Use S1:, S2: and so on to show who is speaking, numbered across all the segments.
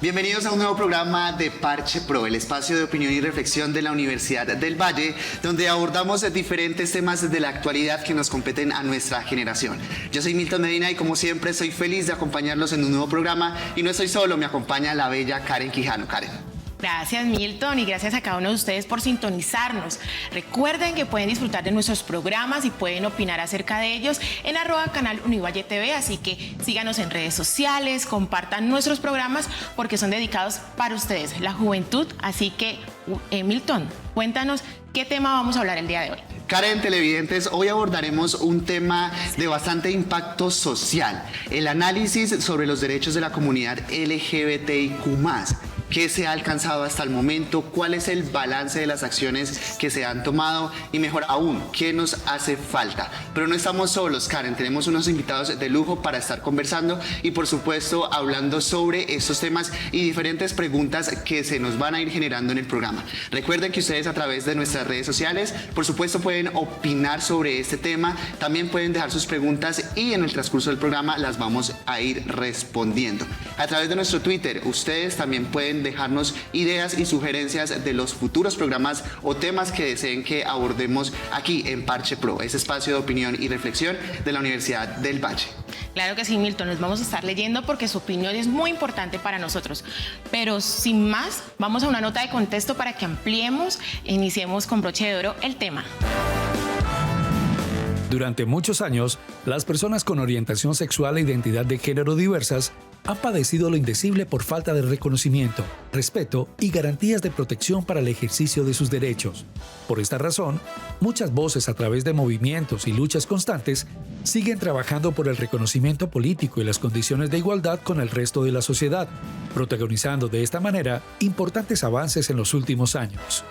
S1: Bienvenidos a un nuevo programa de Parche Pro, el espacio de opinión y reflexión de la Universidad del Valle, donde abordamos diferentes temas de la actualidad que nos competen a nuestra generación. Yo soy Milton Medina y como siempre soy feliz de acompañarlos en un nuevo programa y no estoy solo, me acompaña la bella Karen Quijano. Karen.
S2: Gracias Milton y gracias a cada uno de ustedes por sintonizarnos. Recuerden que pueden disfrutar de nuestros programas y pueden opinar acerca de ellos en @canal Univalle TV, así que síganos en redes sociales, compartan nuestros programas porque son dedicados para ustedes, la juventud. Así que Milton, cuéntanos qué tema vamos a hablar el día de hoy.
S1: Karen, televidentes, hoy abordaremos un tema de bastante impacto social, el análisis sobre los derechos de la comunidad LGBTIQ+. ¿Qué se ha alcanzado hasta el momento? ¿Cuál es el balance de las acciones que se han tomado? Y mejor aún, ¿qué nos hace falta? Pero no estamos solos, Karen. Tenemos unos invitados de lujo para estar conversando y, por supuesto, hablando sobre estos temas y diferentes preguntas que se nos van a ir generando en el programa. Recuerden que ustedes a través de nuestras redes sociales, por supuesto, pueden opinar sobre este tema. También pueden dejar sus preguntas y en el transcurso del programa las vamos a ir respondiendo. A través de nuestro Twitter, ustedes también pueden dejarnos ideas y sugerencias de los futuros programas o temas que deseen que abordemos aquí en Parche Pro, ese espacio de opinión y reflexión de la Universidad del Valle.
S2: Claro que sí, Milton, nos vamos a estar leyendo porque su opinión es muy importante para nosotros. Pero sin más, vamos a una nota de contexto para que ampliemos e iniciemos con broche de oro el tema.
S3: Durante muchos años, las personas con orientación sexual e identidad de género diversas han padecido lo indecible por falta de reconocimiento, respeto y garantías de protección para el ejercicio de sus derechos. Por esta razón, muchas voces a través de movimientos y luchas constantes siguen trabajando por el reconocimiento político y las condiciones de igualdad con el resto de la sociedad, protagonizando de esta manera importantes avances en los últimos años.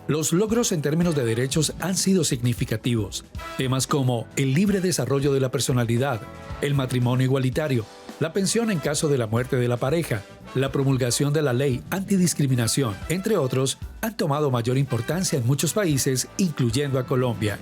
S3: Los logros en términos de derechos han sido significativos. Temas como el libre desarrollo de la personalidad, el matrimonio igualitario, la pensión en caso de la muerte de la pareja, la promulgación de la ley antidiscriminación, entre otros, han tomado mayor importancia en muchos países, incluyendo a Colombia.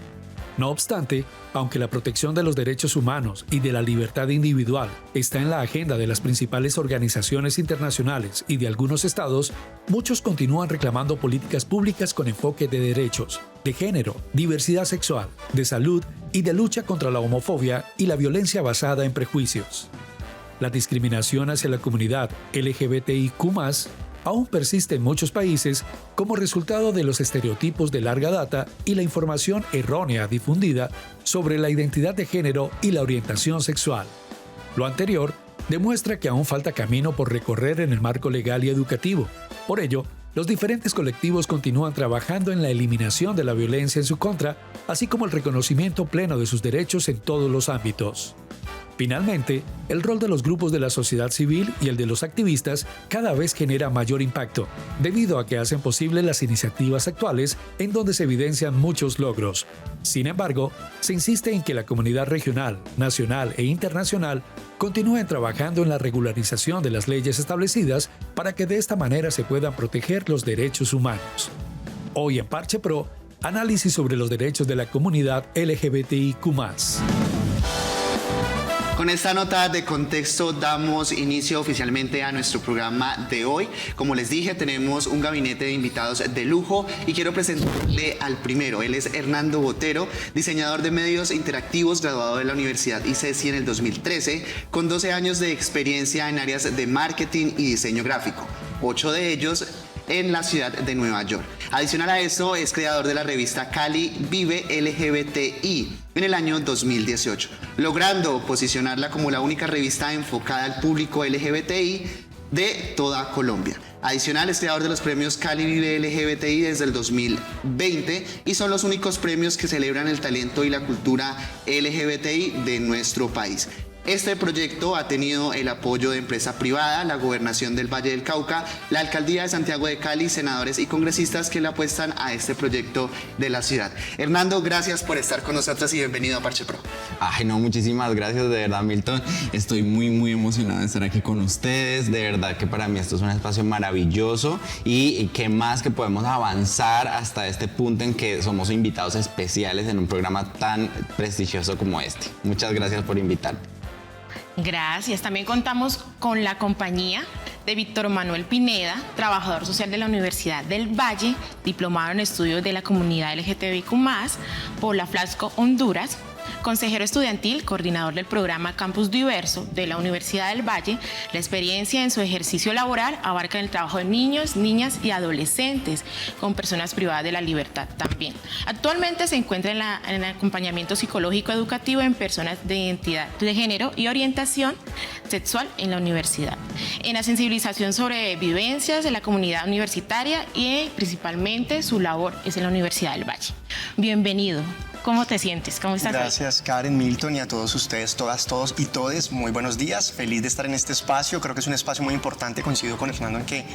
S3: No obstante, aunque la protección de los derechos humanos y de la libertad individual está en la agenda de las principales organizaciones internacionales y de algunos estados, muchos continúan reclamando políticas públicas con enfoque de derechos, de género, diversidad sexual, de salud y de lucha contra la homofobia y la violencia basada en prejuicios. La discriminación hacia la comunidad LGBTIQ+, aún persiste en muchos países como resultado de los estereotipos de larga data y la información errónea difundida sobre la identidad de género y la orientación sexual. Lo anterior demuestra que aún falta camino por recorrer en el marco legal y educativo. Por ello, los diferentes colectivos continúan trabajando en la eliminación de la violencia en su contra, así como el reconocimiento pleno de sus derechos en todos los ámbitos. Finalmente, el rol de los grupos de la sociedad civil y el de los activistas cada vez genera mayor impacto, debido a que hacen posible las iniciativas actuales en donde se evidencian muchos logros. Sin embargo, se insiste en que la comunidad regional, nacional e internacional continúen trabajando en la regularización de las leyes establecidas para que de esta manera se puedan proteger los derechos humanos. Hoy en Parche Pro, análisis sobre los derechos de la comunidad LGBTIQ+.
S1: Con esta nota de contexto damos inicio oficialmente a nuestro programa de hoy. Como les dije, tenemos un gabinete de invitados de lujo y quiero presentarle al primero. Él es Hernando Botero, diseñador de medios interactivos, graduado de la Universidad ICESI en el 2013, con 12 años de experiencia en áreas de marketing y diseño gráfico, 8 de ellos en la ciudad de Nueva York. Adicional a esto, es creador de la revista Cali Vive LGBTI en el año 2018, logrando posicionarla como la única revista enfocada al público LGBTI de toda Colombia. Adicional, es creador de los premios Cali Vive LGBTI desde el 2020 y son los únicos premios que celebran el talento y la cultura LGBTI de nuestro país. Este proyecto ha tenido el apoyo de empresa privada, la Gobernación del Valle del Cauca, la Alcaldía de Santiago de Cali, senadores y congresistas que le apuestan a este proyecto de la ciudad. Hernando, gracias por estar con nosotros y bienvenido a Parche Pro.
S4: Ay, no, muchísimas gracias, de verdad, Milton. Estoy muy emocionado de estar aquí con ustedes. De verdad que para mí esto es un espacio maravilloso y que más que podemos avanzar hasta este punto en que somos invitados especiales en un programa tan prestigioso como este. Muchas gracias por invitarme.
S2: Gracias. También contamos con la compañía de Víctor Manuel Pineda, trabajador social de la Universidad del Valle, diplomado en estudios de la comunidad LGTBIQ+, por la Flasco Honduras, consejero estudiantil, coordinador del programa Campus Diverso de la Universidad del Valle. La experiencia en su ejercicio laboral abarca el trabajo de niños, niñas y adolescentes con personas privadas de la libertad también. Actualmente se encuentra en el acompañamiento psicológico educativo en personas de identidad de género y orientación sexual en la universidad, en la sensibilización sobre vivencias de la comunidad universitaria y principalmente su labor es en la Universidad del Valle. Bienvenido. ¿Cómo te sientes? ¿Cómo estás?
S5: Gracias, Karen, Milton, y a todos ustedes, todas, todos y todes. Muy buenos días. Feliz de estar en este espacio. Creo que es un espacio muy importante. Coincido con Hernando en que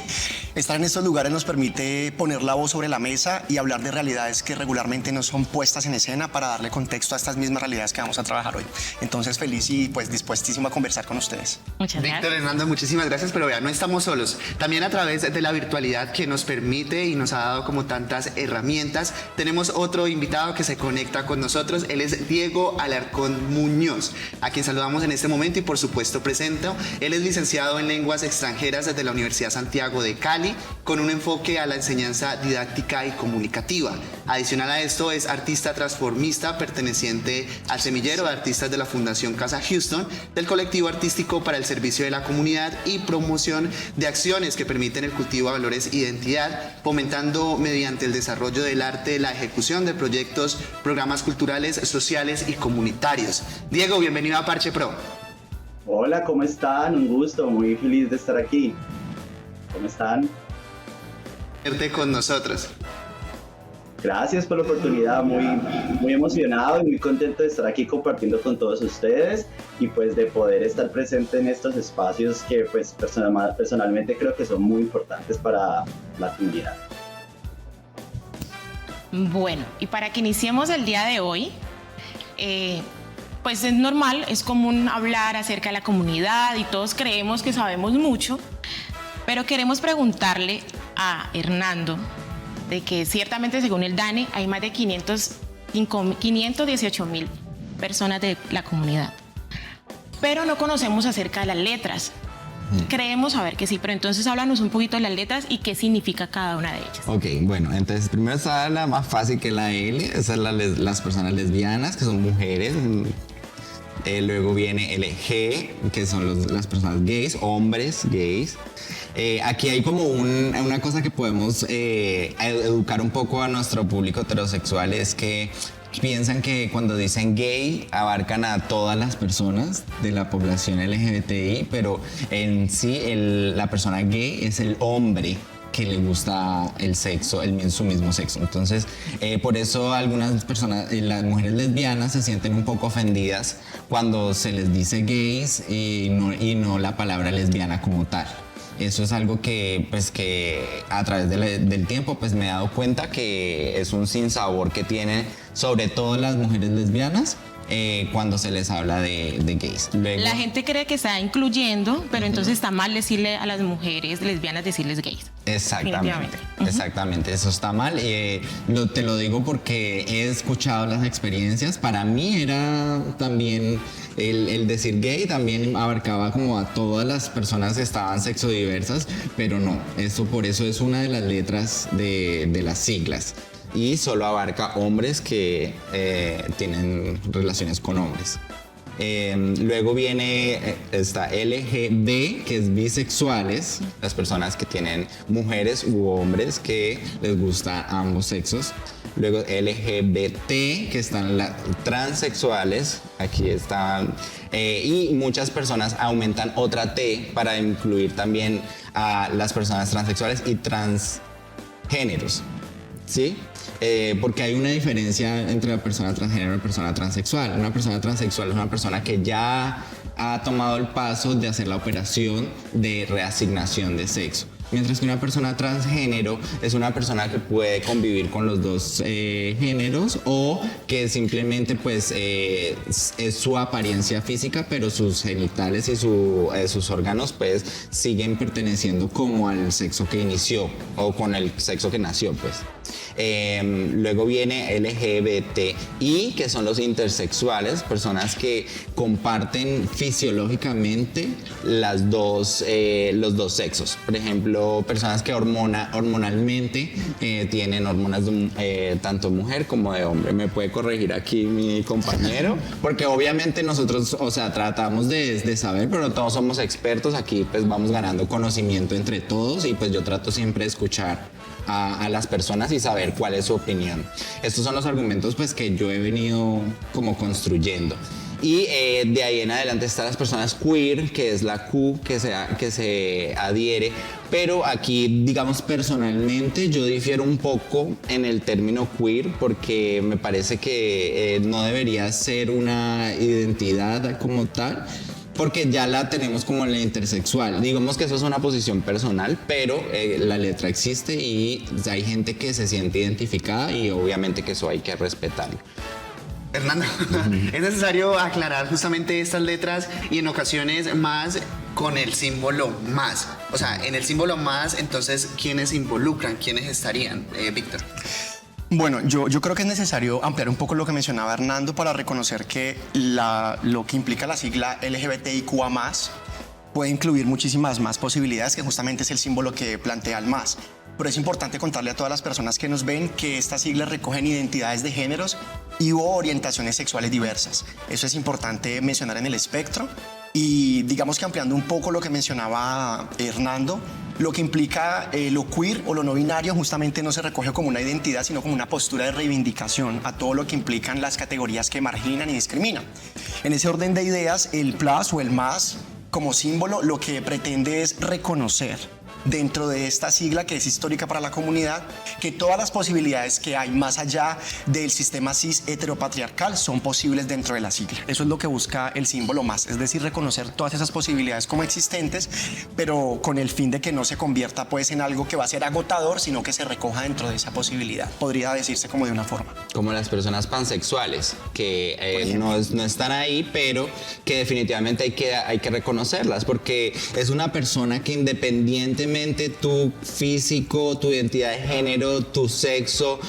S5: estar en estos lugares nos permite poner la voz sobre la mesa y hablar de realidades que regularmente no son puestas en escena para darle contexto a estas mismas realidades que vamos a trabajar hoy. Entonces, feliz y pues dispuestísimo a conversar con ustedes.
S2: Muchas gracias.
S1: Víctor, Hernando, muchísimas gracias, pero vean, no estamos solos. También a través de la virtualidad que nos permite y nos ha dado como tantas herramientas, tenemos otro invitado que se conecta con nosotros. Él es Diego Alarcón Muñoz, a quien saludamos en este momento y por supuesto presento. Él es licenciado en lenguas extranjeras desde la Universidad Santiago de Cali, con un enfoque a la enseñanza didáctica y comunicativa. Adicional a esto, es artista transformista perteneciente al semillero de artistas de la Fundación Casa Houston, del colectivo artístico para el servicio de la comunidad y promoción de acciones que permiten el cultivo de valores e identidad, fomentando mediante el desarrollo del arte la ejecución de proyectos, programas culturales, sociales y comunitarios. Diego, bienvenido a Parche Pro.
S6: Hola, ¿cómo están? Un gusto, muy feliz de estar aquí. ¿Cómo están?
S1: Verte con nosotros.
S6: Gracias por la oportunidad, muy emocionado y muy contento de estar aquí compartiendo con todos ustedes y pues de poder estar presente en estos espacios que pues personalmente creo que son muy importantes para la comunidad.
S2: Bueno, y para que iniciemos el día de hoy, pues es normal, es común hablar acerca de la comunidad y todos creemos que sabemos mucho, pero queremos preguntarle a Hernando de que ciertamente según el DANE hay más de 518,000 personas de la comunidad, pero no conocemos acerca de las letras. Creemos saber que sí, pero entonces háblanos un poquito de las letras y qué significa cada una de ellas.
S4: Ok, bueno, entonces primero está la más fácil, que la L, esas son las personas lesbianas, que son mujeres. Luego viene el G, que son las personas gays, hombres gays. Aquí hay como una cosa que podemos educar un poco a nuestro público heterosexual, es que piensan que cuando dicen gay abarcan a todas las personas de la población LGBTI, pero en sí la persona gay es el hombre que le gusta el sexo, su mismo sexo. Entonces, por eso algunas personas, las mujeres lesbianas, se sienten un poco ofendidas cuando se les dice gays y no la palabra lesbiana como tal. Eso es algo que a través del tiempo pues me he dado cuenta que es un sinsabor que tienen sobre todo las mujeres lesbianas cuando se les habla de gays. Luego,
S2: la gente cree que está incluyendo, pero entonces está mal decirle a las mujeres lesbianas decirles gays.
S4: Exactamente, exactamente, eso está mal. Te lo digo porque he escuchado las experiencias. Para mí era también el decir gay también abarcaba como a todas las personas que estaban sexodiversas, pero no, por eso es una de las letras de las siglas. Y solo abarca hombres que tienen relaciones con hombres. Luego viene esta LGB, que es bisexuales, las personas que tienen mujeres u hombres que les gusta ambos sexos. Luego LGBT, que están las transexuales, aquí están, y muchas personas aumentan otra T para incluir también a las personas transexuales y transgéneros, ¿sí? Porque hay una diferencia entre la persona transgénero y la persona transexual. Una persona transexual es una persona que ya ha tomado el paso de hacer la operación de reasignación de sexo. Mientras que una persona transgénero es una persona que puede convivir con los dos géneros, o que simplemente pues es su apariencia física, pero sus genitales y sus órganos pues siguen perteneciendo como al sexo que inició o con el sexo que nació pues. luego viene LGBTI, que son los intersexuales, personas que comparten fisiológicamente los dos sexos. Por ejemplo, personas que hormonalmente tienen hormonas tanto mujer como de hombre. Me puede corregir aquí mi compañero, porque obviamente nosotros, o sea, tratamos de saber, pero no todos somos expertos. Aquí pues vamos ganando conocimiento entre todos y pues yo trato siempre de escuchar a las personas y saber cuál es su opinión. Estos son los argumentos pues que yo he venido como construyendo. Y de ahí en adelante están las personas queer, que es la Q que se adhiere. Pero aquí, digamos, personalmente yo difiero un poco en el término queer, porque me parece que no debería ser una identidad como tal, porque ya la tenemos como la intersexual. Digamos que eso es una posición personal, pero la letra existe y hay gente que se siente identificada y obviamente que eso hay que respetarlo.
S1: Hernando, es necesario aclarar justamente estas letras y en ocasiones más con el símbolo más. O sea, en el símbolo más, entonces, ¿quiénes involucran? ¿Quiénes estarían? Víctor.
S5: Bueno, yo creo que es necesario ampliar un poco lo que mencionaba Hernando para reconocer que lo que implica la sigla LGBTIQA+, puede incluir muchísimas más posibilidades, que justamente es el símbolo que plantea el más. Pero es importante contarle a todas las personas que nos ven que estas siglas recogen identidades de géneros y o orientaciones sexuales diversas. Eso es importante mencionar en el espectro. Y digamos que ampliando un poco lo que mencionaba Hernando, lo que implica lo queer o lo no binario justamente no se recoge como una identidad, sino como una postura de reivindicación a todo lo que implican las categorías que marginan y discriminan. En ese orden de ideas, el plus o el más como símbolo lo que pretende es reconocer dentro de esta sigla que es histórica para la comunidad, que todas las posibilidades que hay más allá del sistema cis heteropatriarcal son posibles dentro de la sigla. Eso es lo que busca el símbolo más, es decir, reconocer todas esas posibilidades como existentes, pero con el fin de que no se convierta pues en algo que va a ser agotador, sino que se recoja dentro de esa posibilidad. Podría decirse como de una forma.
S4: Como las personas pansexuales, que no están ahí, pero que definitivamente hay que reconocerlas, porque es una persona que independientemente tu físico, tu identidad de género, tu sexo,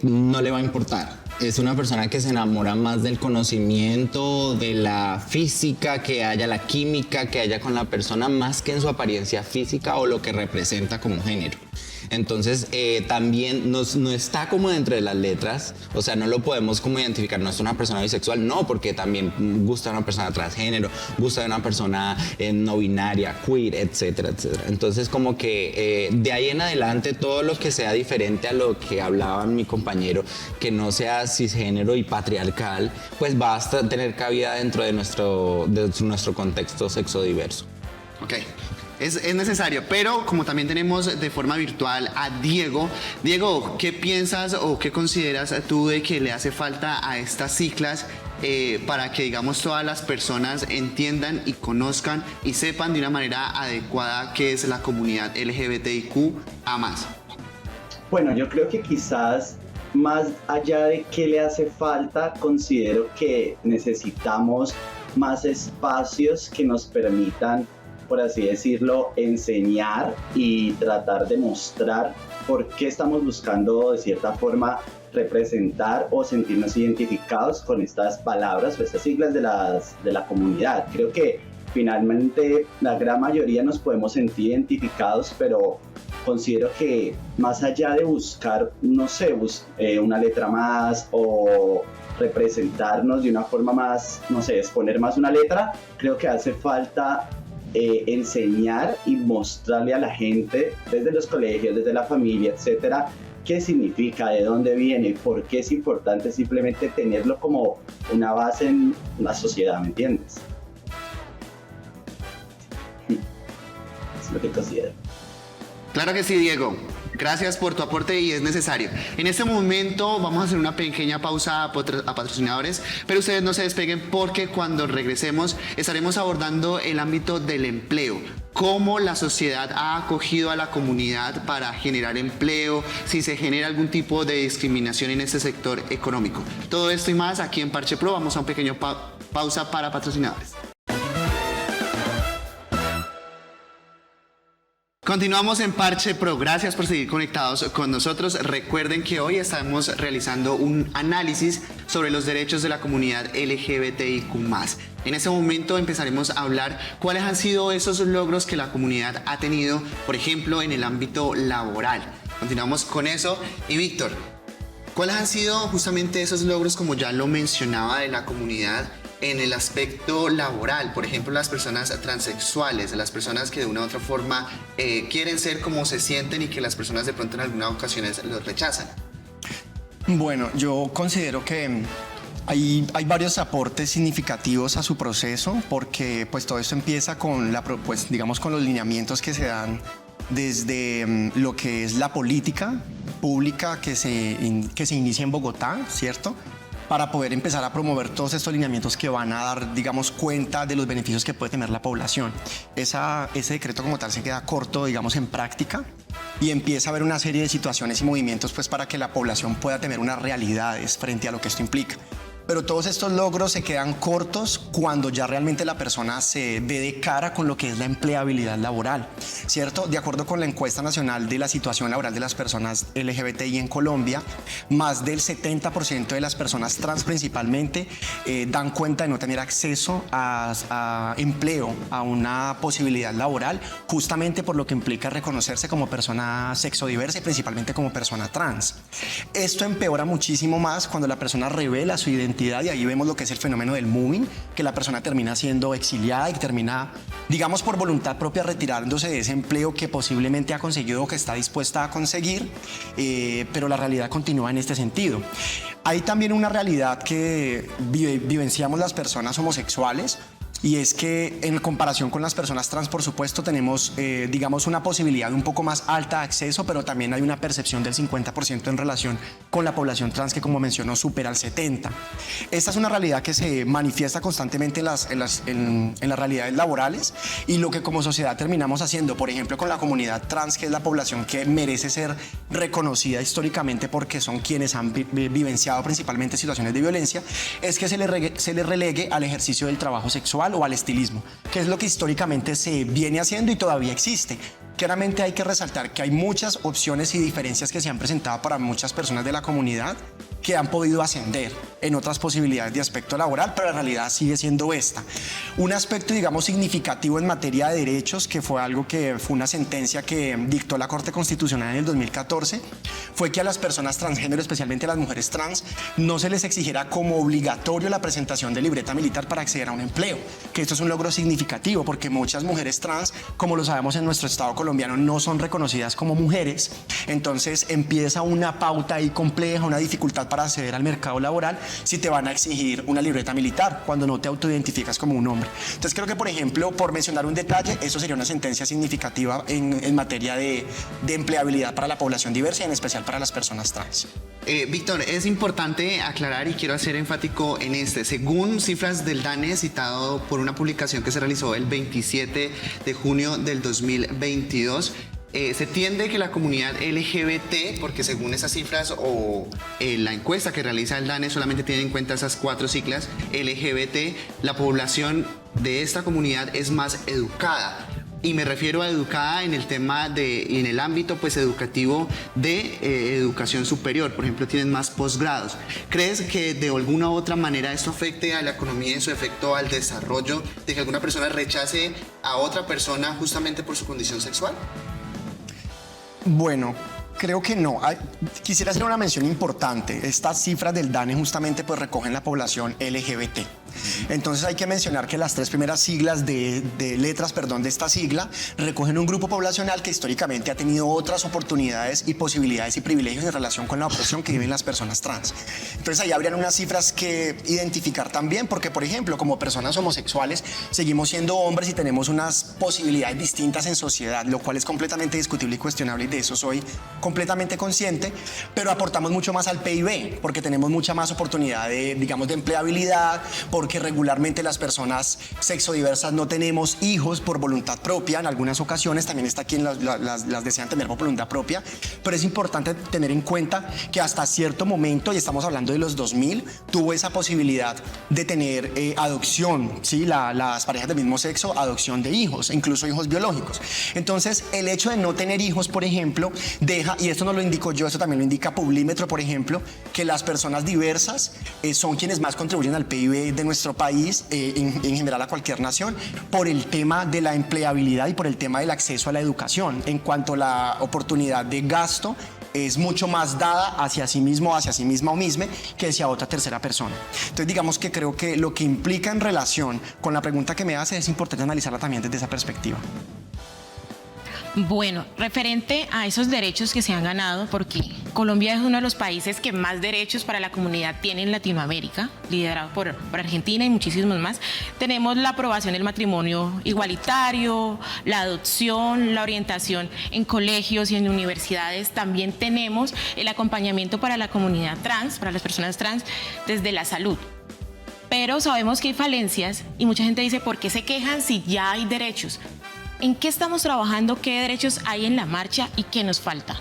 S4: no le va a importar. Es una persona que se enamora más del conocimiento, de la física, que haya la química, que haya con la persona, más que en su apariencia física o lo que representa como género. Entonces también no está como dentro de las letras, o sea, no lo podemos como identificar, no es una persona bisexual, no, porque también gusta de una persona transgénero, gusta de una persona no binaria, queer, etcétera, etcétera. Entonces como que de ahí en adelante todo lo que sea diferente a lo que hablaba mi compañero, que no sea cisgénero y patriarcal, pues va a tener cabida dentro de nuestro contexto sexodiverso.
S1: Ok. Es necesario, pero como también tenemos de forma virtual a Diego. Diego, ¿qué piensas o qué consideras tú de que le hace falta a estas siglas para que, digamos, todas las personas entiendan y conozcan y sepan de una manera adecuada qué es la comunidad LGBTIQ+?
S6: Bueno, yo creo que quizás más allá de qué le hace falta, considero que necesitamos más espacios que nos permitan, por así decirlo, enseñar y tratar de mostrar por qué estamos buscando de cierta forma representar o sentirnos identificados con estas palabras o estas siglas de la comunidad. Creo que finalmente la gran mayoría nos podemos sentir identificados, pero considero que más allá de buscar, no sé, una letra más o representarnos de una forma más, no sé, exponer más una letra, creo que hace falta enseñar y mostrarle a la gente desde los colegios, desde la familia, etcétera, qué significa, de dónde viene, por qué es importante simplemente tenerlo como una base en la sociedad, ¿me entiendes? Es lo que considero.
S1: Claro que sí, Diego. Gracias por tu aporte y es necesario. En este momento vamos a hacer una pequeña pausa a patrocinadores, pero ustedes no se despeguen porque cuando regresemos estaremos abordando el ámbito del empleo, cómo la sociedad ha acogido a la comunidad para generar empleo, si se genera algún tipo de discriminación en este sector económico. Todo esto y más aquí en Parche Pro. Vamos a un pequeño pausa para patrocinadores. Continuamos en Parche Pro. Gracias por seguir conectados con nosotros. Recuerden que hoy estamos realizando un análisis sobre los derechos de la comunidad LGBTIQ+. En este momento empezaremos a hablar cuáles han sido esos logros que la comunidad ha tenido, por ejemplo, en el ámbito laboral. Continuamos con eso. Y Víctor, ¿cuáles han sido justamente esos logros, como ya lo mencionaba, de la comunidad en el aspecto laboral? Por ejemplo, las personas transexuales, las personas que de una u otra forma quieren ser como se sienten y que las personas de pronto en algunas ocasiones los rechazan.
S5: Bueno, yo considero que hay varios aportes significativos a su proceso, porque pues todo esto empieza con con los lineamientos que se dan desde lo que es la política pública que se inicia en Bogotá, ¿cierto?, para poder empezar a promover todos estos lineamientos que van a dar, digamos, cuenta de los beneficios que puede tener la población. Ese decreto como tal se queda corto, digamos, en práctica, y empieza a haber una serie de situaciones y movimientos pues para que la población pueda tener unas realidades frente a lo que esto implica. Pero todos estos logros se quedan cortos cuando ya realmente la persona se ve de cara con lo que es la empleabilidad laboral, ¿cierto? De acuerdo con la encuesta nacional de la situación laboral de las personas LGBTI en Colombia, más del 70% de las personas trans principalmente dan cuenta de no tener acceso a empleo, a una posibilidad laboral, justamente por lo que implica reconocerse como persona sexodiversa y principalmente como persona trans. Esto empeora muchísimo más cuando la persona revela su identidad, y ahí vemos lo que es el fenómeno del moving, que la persona termina siendo exiliada y termina, digamos, por voluntad propia retirándose de ese empleo que posiblemente ha conseguido o que está dispuesta a conseguir, pero la realidad continúa en este sentido. Hay también una realidad que vivenciamos las personas homosexuales, y es que en comparación con las personas trans, por supuesto, tenemos, digamos, una posibilidad un poco más alta de acceso, pero también hay una percepción del 50% en relación con la población trans que, como mencionó, supera al 70%. Esta es una realidad que se manifiesta constantemente en las realidades laborales, y lo que como sociedad terminamos haciendo, por ejemplo, con la comunidad trans, que es la población que merece ser reconocida históricamente porque son quienes han vivenciado principalmente situaciones de violencia, es que se le relegue al ejercicio del trabajo sexual o al estilismo, que es lo que históricamente se viene haciendo y todavía existe. Claramente hay que resaltar que hay muchas opciones y diferencias que se han presentado para muchas personas de la comunidad que han podido ascender en otras posibilidades de aspecto laboral, pero la realidad sigue siendo esta. Un aspecto, digamos, significativo en materia de derechos, que fue algo que fue una sentencia que dictó la Corte Constitucional en el 2014, fue que a las personas transgénero, especialmente a las mujeres trans, no se les exigiera como obligatorio la presentación de libreta militar para acceder a un empleo, que esto es un logro significativo porque muchas mujeres trans, como lo sabemos en nuestro estado colombiano, no son reconocidas como mujeres. Entonces empieza una pauta ahí compleja, una dificultad para acceder al mercado laboral si te van a exigir una libreta militar cuando no te autoidentificas como un hombre. Entonces creo que, por ejemplo, por mencionar un detalle, eso sería una sentencia significativa en materia de empleabilidad para la población diversa y en especial para las personas trans.
S1: Víctor, es importante aclarar y quiero hacer enfático en según cifras del DANE citado por una publicación que se realizó el 27 de junio del 2022, se tiende que la comunidad LGBT, porque según esas cifras o la encuesta que realiza el DANE solamente tiene en cuenta esas 4 siglas, LGBT, la población de esta comunidad es más educada. Y me refiero a educada en el tema en el ámbito pues educativo de educación superior, por ejemplo, tienen más posgrados. ¿Crees que de alguna u otra manera esto afecte a la economía y su efecto al desarrollo, de que alguna persona rechace a otra persona justamente por su condición sexual?
S5: Bueno, creo que no. Quisiera hacer una mención importante. Estas cifras del DANE justamente pues recogen la población LGBT. Entonces hay que mencionar que las 3 primeras siglas de esta sigla recogen un grupo poblacional que históricamente ha tenido otras oportunidades y posibilidades y privilegios en relación con la opresión que viven las personas trans. Entonces ahí habrían unas cifras que identificar también, porque por ejemplo, como personas homosexuales seguimos siendo hombres y tenemos unas posibilidades distintas en sociedad, lo cual es completamente discutible y cuestionable, y de eso soy completamente consciente, pero aportamos mucho más al PIB porque tenemos mucha más oportunidad de empleabilidad, porque regularmente las personas sexodiversas no tenemos hijos por voluntad propia, en algunas ocasiones también está quien las desean tener por voluntad propia, pero es importante tener en cuenta que hasta cierto momento, y estamos hablando de los 2000, tuvo esa posibilidad de tener adopción, ¿sí? Las parejas del mismo sexo, adopción de hijos, incluso hijos biológicos. Entonces, el hecho de no tener hijos, por ejemplo, deja, y esto no lo indico yo, esto también lo indica Publímetro, por ejemplo, que las personas diversas son quienes más contribuyen al PIB de nuestro país, en general a cualquier nación, por el tema de la empleabilidad y por el tema del acceso a la educación. En cuanto a la oportunidad de gasto, es mucho más dada hacia sí mismo, hacia sí misma o misma, que hacia otra tercera persona. Entonces, digamos que creo que lo que implica en relación con la pregunta que me hace es importante analizarla también desde esa perspectiva.
S2: Bueno, referente a esos derechos que se han ganado, porque Colombia es uno de los países que más derechos para la comunidad tiene en Latinoamérica, liderado por Argentina y muchísimos más, tenemos la aprobación del matrimonio igualitario, la adopción, la orientación en colegios y en universidades, también tenemos el acompañamiento para la comunidad trans, para las personas trans, desde la salud. Pero sabemos que hay falencias y mucha gente dice, ¿por qué se quejan si ya hay derechos? ¿En qué estamos trabajando? ¿Qué derechos hay en la marcha y qué nos falta?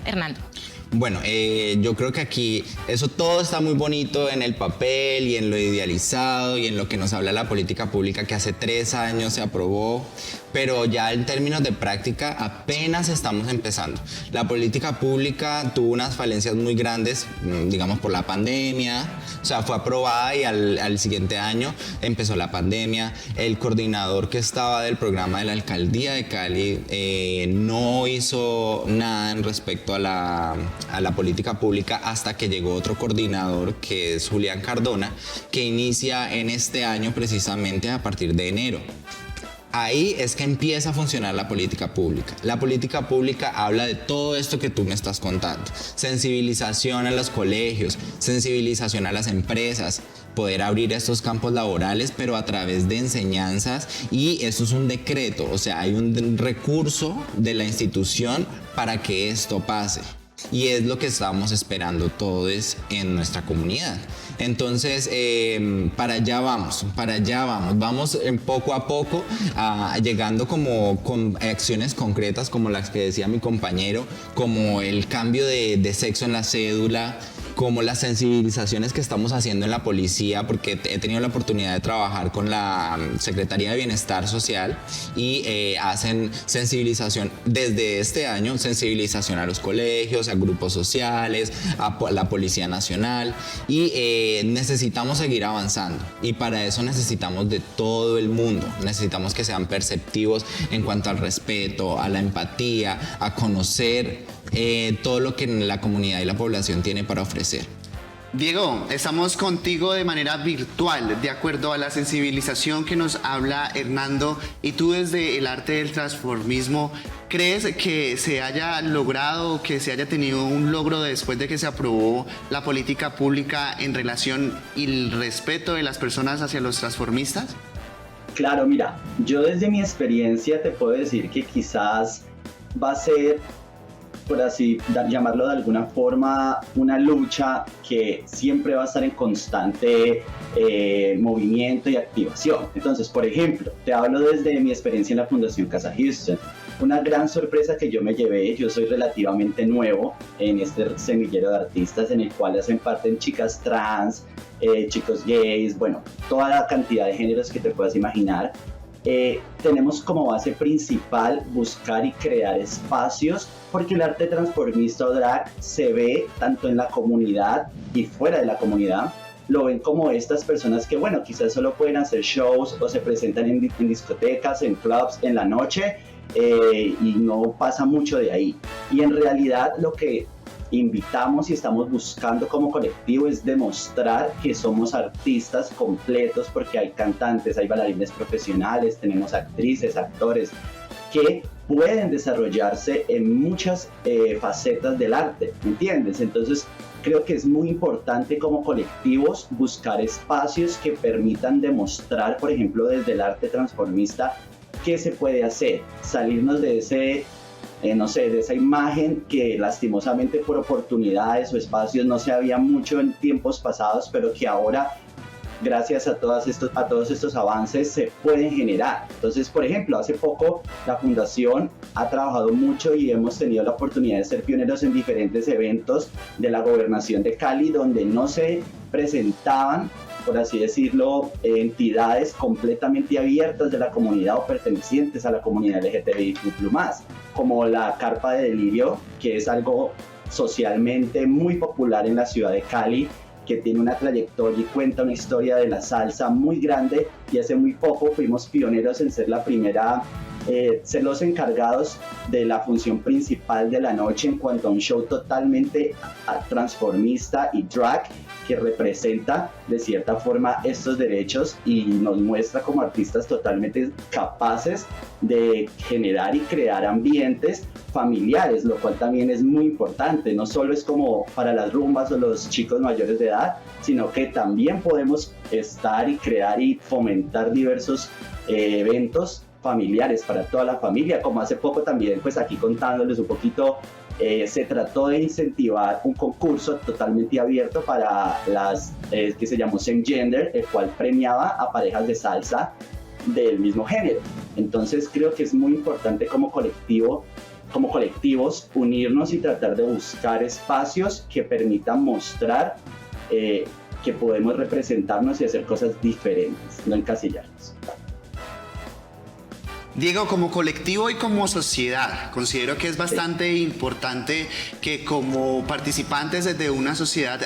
S2: Hernando.
S4: Bueno, yo creo que aquí eso todo está muy bonito en el papel y en lo idealizado y en lo que nos habla la política pública que hace 3 años se aprobó, pero ya en términos de práctica apenas estamos empezando. La política pública tuvo unas falencias muy grandes, digamos por la pandemia, o sea, fue aprobada y al siguiente año empezó la pandemia. El coordinador que estaba del programa de la alcaldía de Cali no hizo nada en respecto a la política pública hasta que llegó otro coordinador que es Julián Cardona, que inicia en este año precisamente a partir de enero. Ahí es que empieza a funcionar la política pública. La política pública habla de todo esto que tú me estás contando. Sensibilización a los colegios, sensibilización a las empresas, poder abrir estos campos laborales, pero a través de enseñanzas, y eso es un decreto, o sea, hay un recurso de la institución para que esto pase. Y es lo que estamos esperando todos en nuestra comunidad. Entonces, para allá vamos, vamos poco a poco llegando como con acciones concretas como las que decía mi compañero, como el cambio de sexo en la cédula, como las sensibilizaciones que estamos haciendo en la policía, porque he tenido la oportunidad de trabajar con la Secretaría de Bienestar Social y hacen sensibilización desde este año, sensibilización a los colegios, a grupos sociales, a la Policía Nacional, y necesitamos seguir avanzando, y para eso necesitamos de todo el mundo, necesitamos que sean perceptivos en cuanto al respeto, a la empatía, a conocer todo lo que la comunidad y la población tiene para ofrecer.
S1: Diego, estamos contigo de manera virtual, de acuerdo a la sensibilización que nos habla Hernando, y tú desde el arte del transformismo, ¿crees que se haya logrado, que se haya tenido un logro después de que se aprobó la política pública en relación y el respeto de las personas hacia los transformistas?
S6: Claro, mira, yo desde mi experiencia te puedo decir que quizás va a ser, por así llamarlo de alguna forma, una lucha que siempre va a estar en constante movimiento y activación. Entonces, por ejemplo, te hablo desde mi experiencia en la Fundación Casa Houston. Una gran sorpresa que yo me llevé, yo soy relativamente nuevo en este semillero de artistas en el cual hacen parte chicas trans, chicos gays, bueno, toda la cantidad de géneros que te puedas imaginar. Tenemos como base principal buscar y crear espacios, porque el arte transformista o drag se ve tanto en la comunidad y fuera de la comunidad. Lo ven como estas personas que, bueno, quizás solo pueden hacer shows o se presentan en discotecas, en clubs, en la noche, y no pasa mucho de ahí. Y en realidad lo que invitamos y estamos buscando como colectivo es demostrar que somos artistas completos, porque hay cantantes, hay bailarines profesionales, tenemos actrices, actores que pueden desarrollarse en muchas facetas del arte, ¿me entiendes? Entonces creo que es muy importante como colectivos buscar espacios que permitan demostrar, por ejemplo, desde el arte transformista, qué se puede hacer, salirnos de ese no sé, de esa imagen que lastimosamente por oportunidades o espacios no se había mucho en tiempos pasados, pero que ahora gracias a todos estos avances se pueden generar. Entonces, por ejemplo, hace poco la Fundación ha trabajado mucho y hemos tenido la oportunidad de ser pioneros en diferentes eventos de la Gobernación de Cali, donde no se presentaban, por así decirlo, entidades completamente abiertas de la comunidad o pertenecientes a la comunidad LGTBIQ+, como la Carpa de Delirio, que es algo socialmente muy popular en la ciudad de Cali, que tiene una trayectoria y cuenta una historia de la salsa muy grande, y hace muy poco fuimos pioneros en ser la primera, ser los encargados de la función principal de la noche en cuanto a un show totalmente transformista y drag, que representa de cierta forma estos derechos y nos muestra como artistas totalmente capaces de generar y crear ambientes familiares, lo cual también es muy importante. No solo es como para las rumbas o los chicos mayores de edad, sino que también podemos estar y crear y fomentar diversos eventos familiares para toda la familia, como hace poco también, pues aquí contándoles un poquito, se trató de incentivar un concurso totalmente abierto para las que se llamó Same Gender, el cual premiaba a parejas de salsa del mismo género. Entonces creo que es muy importante como colectivos unirnos y tratar de buscar espacios que permitan mostrar que podemos representarnos y hacer cosas diferentes, no encasillarnos.
S1: Diego, como colectivo y como sociedad, considero que es bastante importante que como participantes de una sociedad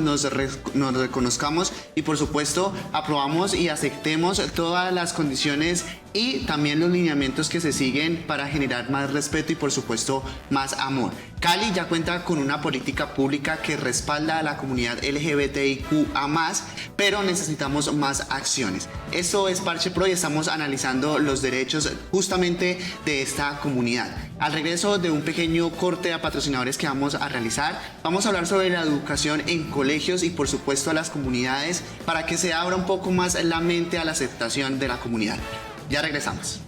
S1: nos reconozcamos y por supuesto aprobamos y aceptemos todas las condiciones y también los lineamientos que se siguen para generar más respeto y por supuesto más amor. Cali ya cuenta con una política pública que respalda a la comunidad LGBTIQA+, pero necesitamos más acciones. Esto es Parche Pro y estamos analizando los derechos justamente de esta comunidad. Al regreso de un pequeño corte a patrocinadores que vamos a realizar, vamos a hablar sobre la educación en colegios y por supuesto a las comunidades para que se abra un poco más la mente a la aceptación de la comunidad. Ya regresamos.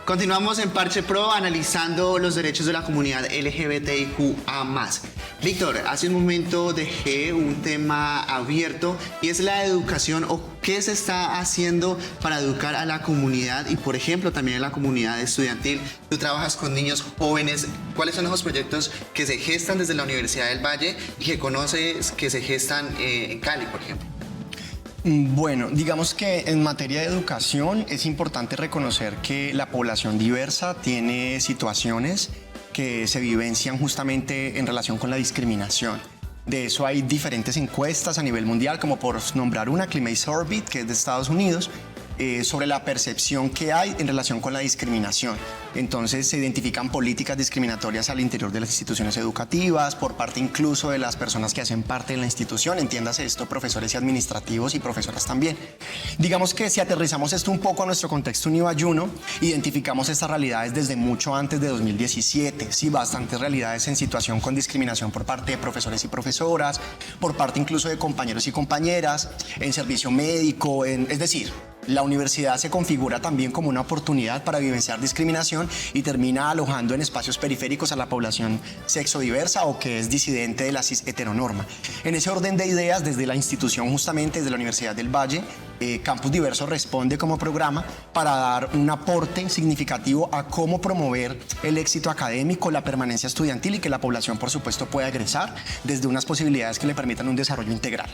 S1: Continuamos en Parche Pro analizando los derechos de la comunidad LGBTIQA+. Víctor, hace un momento dejé un tema abierto y es la educación o qué se está haciendo para educar a la comunidad y, por ejemplo, también a la comunidad estudiantil. Tú trabajas con niños jóvenes. ¿Cuáles son los proyectos que se gestan desde la Universidad del Valle y que conoces que se gestan en Cali, por ejemplo?
S5: Bueno, digamos que en materia de educación es importante reconocer que la población diversa tiene situaciones que se vivencian justamente en relación con la discriminación. De eso hay diferentes encuestas a nivel mundial, como por nombrar una, Climate Orbit, que es de Estados Unidos, sobre la percepción que hay en relación con la discriminación. Entonces se identifican políticas discriminatorias al interior de las instituciones educativas, por parte incluso de las personas que hacen parte de la institución, entiéndase esto, profesores y administrativos y profesoras también. Digamos que si aterrizamos esto un poco a nuestro contexto univalluno, identificamos estas realidades desde mucho antes de 2017, sí, bastantes realidades en situación con discriminación por parte de profesores y profesoras, por parte incluso de compañeros y compañeras, en servicio médico, es decir, la universidad se configura también como una oportunidad para vivenciar discriminación y termina alojando en espacios periféricos a la población sexodiversa o que es disidente de la cis heteronorma. En ese orden de ideas, desde la institución, justamente desde la Universidad del Valle, Campus Diverso responde como programa para dar un aporte significativo a cómo promover el éxito académico, la permanencia estudiantil y que la población, por supuesto, pueda egresar desde unas posibilidades que le permitan un desarrollo integral.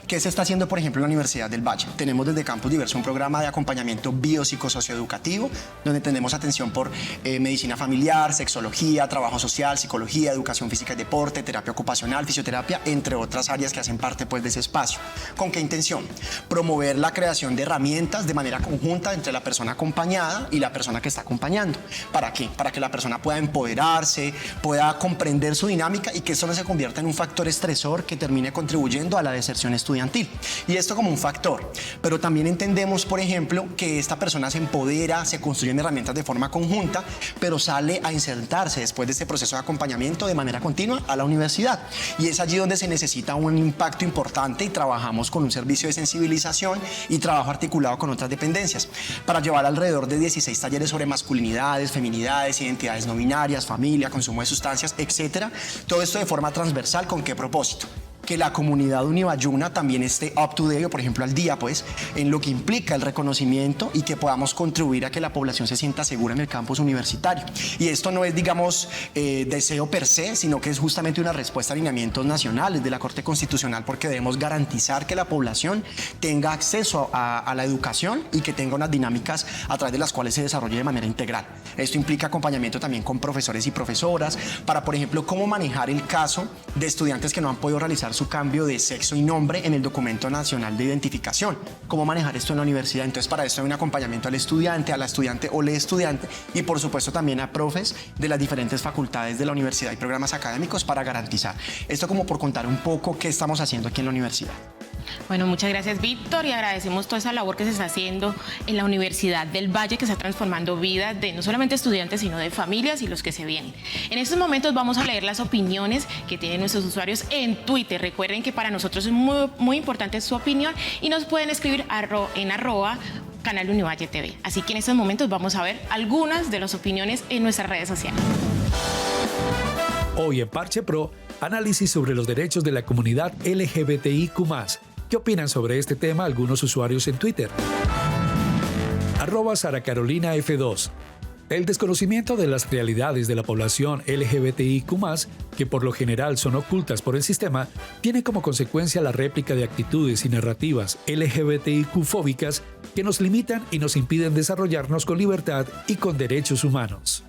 S5: ¿Qué se está haciendo, por ejemplo, en la Universidad del Valle? Tenemos desde Campus Diverso un programa de acompañamiento biopsicosocioeducativo, donde tenemos atención por medicina familiar, sexología, trabajo social, psicología, educación física y deporte, terapia ocupacional, fisioterapia, entre otras áreas que hacen parte pues, de ese espacio. ¿Con qué intención? Promover la creación de herramientas de manera conjunta entre la persona acompañada y la persona que está acompañando. ¿Para qué? Para que la persona pueda empoderarse, pueda comprender su dinámica y que esto no se convierta en un factor estresor que termine contribuyendo a la deserción estudiantil. Y esto como un factor. Pero también entendemos, por ejemplo, que esta persona se empodera, se construyen herramientas de forma conjunta, pero sale a insertarse después de este proceso de acompañamiento de manera continua a la universidad. Y es allí donde se necesita un impacto importante y trabajamos con un servicio de sensibilización y trabajo articulado con otras dependencias para llevar alrededor de 16 talleres sobre masculinidades, feminidades, identidades no binarias, familia, consumo de sustancias, etcétera. Todo esto de forma transversal. ¿Con qué propósito? Que la comunidad unibayuna también esté up to date, o por ejemplo al día, pues, en lo que implica el reconocimiento y que podamos contribuir a que la población se sienta segura en el campus universitario. Y esto no es, digamos, deseo per se, sino que es justamente una respuesta a lineamientos nacionales de la Corte Constitucional, porque debemos garantizar que la población tenga acceso a la educación y que tenga unas dinámicas a través de las cuales se desarrolle de manera integral. Esto implica acompañamiento también con profesores y profesoras para, por ejemplo, cómo manejar el caso de estudiantes que no han podido realizar su cambio de sexo y nombre en el documento nacional de identificación. ¿Cómo manejar esto en la universidad? Entonces, para esto hay un acompañamiento al estudiante, a la estudiante o le estudiante y, por supuesto, también a profes de las diferentes facultades de la universidad y programas académicos para garantizar. Esto como por contar un poco qué estamos haciendo aquí en la universidad.
S2: Bueno, muchas gracias, Víctor, y agradecemos toda esa labor que se está haciendo en la Universidad del Valle, que está transformando vidas de no solamente estudiantes, sino de familias y los que se vienen. En estos momentos vamos a leer las opiniones que tienen nuestros usuarios en Twitter. Recuerden que para nosotros es muy importante su opinión y nos pueden escribir en @Canal Univalle TV. Así que en estos momentos vamos a ver algunas de las opiniones en nuestras redes sociales.
S3: Hoy en Parche Pro, análisis sobre los derechos de la comunidad LGBTIQ+. ¿Qué opinan sobre este tema algunos usuarios en Twitter? @SaraCarolinaF2. El desconocimiento de las realidades de la población LGBTIQ+, que por lo general son ocultas por el sistema, tiene como consecuencia la réplica de actitudes y narrativas LGBTIQ-fóbicas que nos limitan y nos impiden desarrollarnos con libertad y con derechos humanos.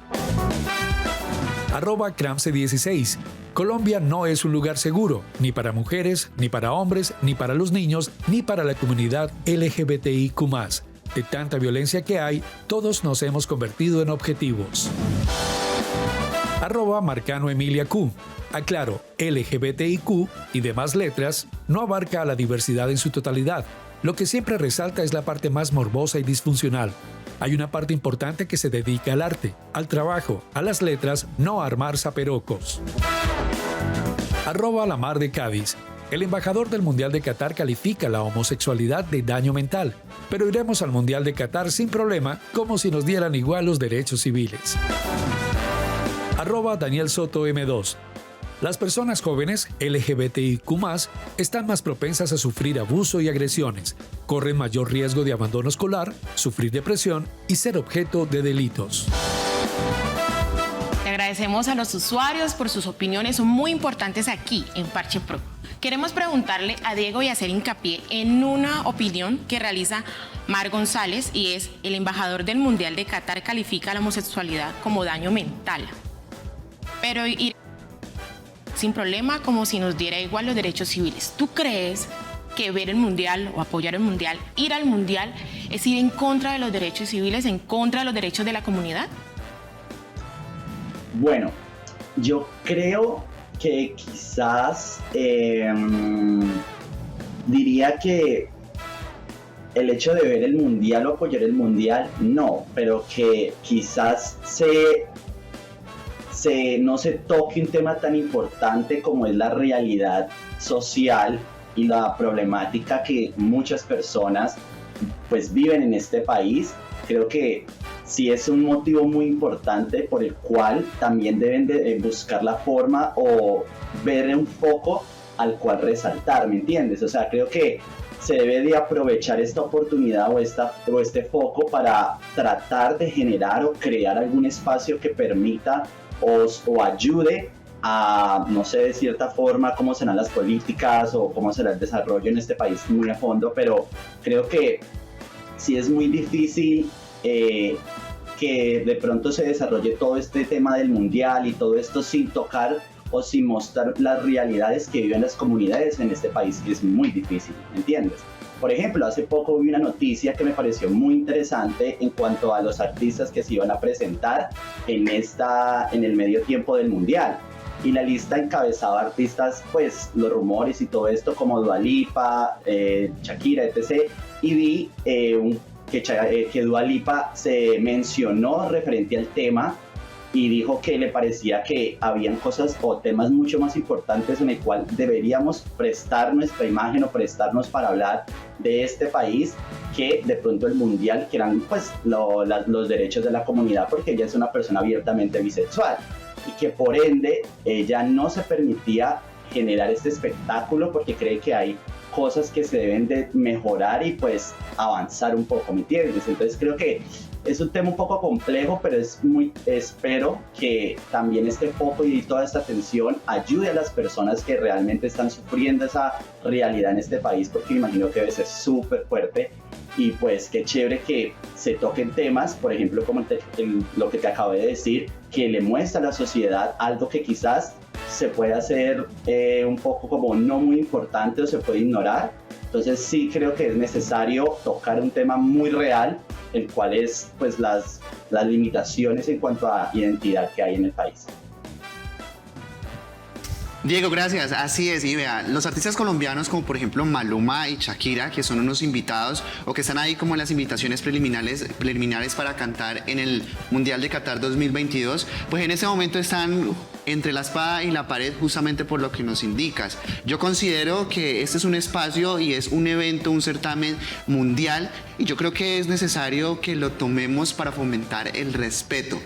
S3: @Cramse16. Colombia no es un lugar seguro, ni para mujeres, ni para hombres, ni para los niños, ni para la comunidad LGBTIQ+. De tanta violencia que hay, todos nos hemos convertido en objetivos. @MarcanoEmiliaQ. Aclaro, LGBTIQ y demás letras no abarca a la diversidad en su totalidad. Lo que siempre resalta es la parte más morbosa y disfuncional. Hay una parte importante que se dedica al arte, al trabajo, a las letras, no a armar zaperocos. @La Mar de Cádiz. El embajador del Mundial de Qatar califica la homosexualidad de daño mental, pero iremos al Mundial de Qatar sin problema, como si nos dieran igual los derechos civiles. @Daniel Soto M2. Las personas jóvenes LGBTIQ+, están más propensas a sufrir abuso y agresiones, corren mayor riesgo de abandono escolar, sufrir depresión y ser objeto de delitos.
S2: Le agradecemos a los usuarios por sus opiniones, son muy importantes aquí en Parche Pro. Queremos preguntarle a Diego y hacer hincapié en una opinión que realiza Mar González, y es: el embajador del Mundial de Qatar califica la homosexualidad como daño mental, pero ir sin problema, como si nos diera igual los derechos civiles. ¿Tú crees que ver el Mundial o apoyar el Mundial, ir al Mundial, es ir en contra de los derechos civiles, en contra de los derechos de la comunidad?
S6: Bueno, yo creo que quizás diría que el hecho de ver el Mundial o apoyar el Mundial, no, pero que quizás no se toque un tema tan importante como es la realidad social y la problemática que muchas personas pues viven en este país. Creo que sí es un motivo muy importante por el cual también deben de buscar la forma o ver un foco al cual resaltar, ¿me entiendes? O sea, creo que se debe de aprovechar esta oportunidad o este foco para tratar de generar o crear algún espacio que permita o ayude a, no sé, de cierta forma, cómo serán las políticas o cómo será el desarrollo en este país muy a fondo, pero creo que sí es muy difícil que de pronto se desarrolle todo este tema del Mundial y todo esto sin tocar o sin mostrar las realidades que viven las comunidades en este país, que es muy difícil, ¿entiendes? Por ejemplo, hace poco vi una noticia que me pareció muy interesante en cuanto a los artistas que se iban a presentar en el medio tiempo del Mundial. Y la lista encabezaba artistas, pues los rumores y todo esto, como Dua Lipa, Shakira, etc. Y vi que Dua Lipa se mencionó referente al tema y dijo que le parecía que habían cosas o temas mucho más importantes en el cual deberíamos prestar nuestra imagen o prestarnos para hablar de este país que de pronto el mundial, que eran pues los derechos de la comunidad, porque ella es una persona abiertamente bisexual y que por ende ella no se permitía generar este espectáculo porque cree que hay cosas que se deben de mejorar y pues avanzar un poco, ¿me entiendes? Entonces creo que es un tema un poco complejo, pero espero que también este foco y toda esta atención ayude a las personas que realmente están sufriendo esa realidad en este país, porque me imagino que debe ser súper fuerte. Y pues qué chévere que se toquen temas, por ejemplo, como lo que te acabé de decir, que le muestra a la sociedad algo que quizás se puede hacer un poco como no muy importante o se puede ignorar. Entonces sí creo que es necesario tocar un tema muy real, el cual es pues las limitaciones en cuanto a identidad que hay en el país.
S1: Diego, gracias. Así es, y vea, los artistas colombianos como por ejemplo Maluma y Shakira, que son unos invitados o que están ahí como en las invitaciones preliminares para cantar en el Mundial de Qatar 2022, pues en ese momento están entre la espada y la pared justamente por lo que nos indicas. Yo considero que este es un espacio y es un evento, un certamen mundial, y yo creo que es necesario que lo tomemos para fomentar el respeto.